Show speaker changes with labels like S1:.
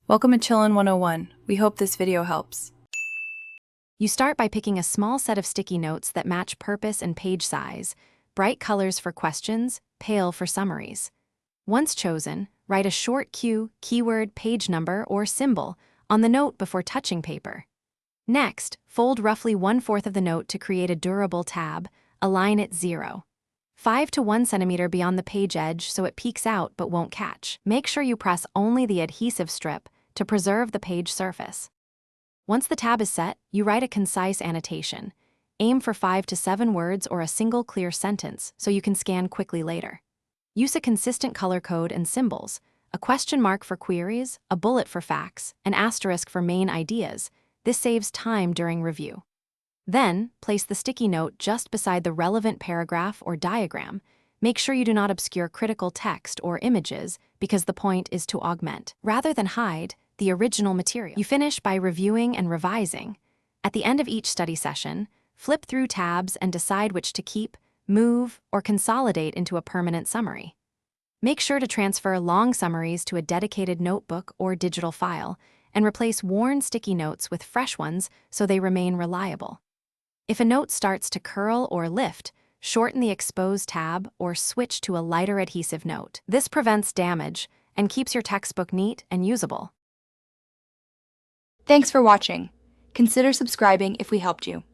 S1: Welcome to Chillin' 101. We hope this video helps.
S2: You start by picking a small set of sticky notes that match purpose and page size, bright colors for questions, pale for summaries. Once chosen, write a short cue, keyword, page number, or symbol on the note before touching paper. Next, fold roughly 1/4 of the note to create a durable tab, align it 0.5 to 1 centimeter beyond the page edge so it peeks out but won't catch. Make sure you press only the adhesive strip to preserve the page surface. Once the tab is set, you write a concise annotation. Aim for 5 to 7 words or a single clear sentence so you can scan quickly later. Use a consistent color code and symbols, a question mark for queries, a bullet for facts, an asterisk for main ideas. This saves time during review. Then, place the sticky note just beside the relevant paragraph or diagram. Make sure you do not obscure critical text or images because the point is to augment, rather than hide, the original material. You finish by reviewing and revising. At the end of each study session, flip through tabs and decide which to keep, move, or consolidate into a permanent summary. Make sure to transfer long summaries to a dedicated notebook or digital file, and replace worn sticky notes with fresh ones so they remain reliable. If a note starts to curl or lift, shorten the exposed tab or switch to a lighter adhesive note. This prevents damage and keeps your textbook neat and usable.
S3: Thanks for watching. Consider subscribing if we helped you.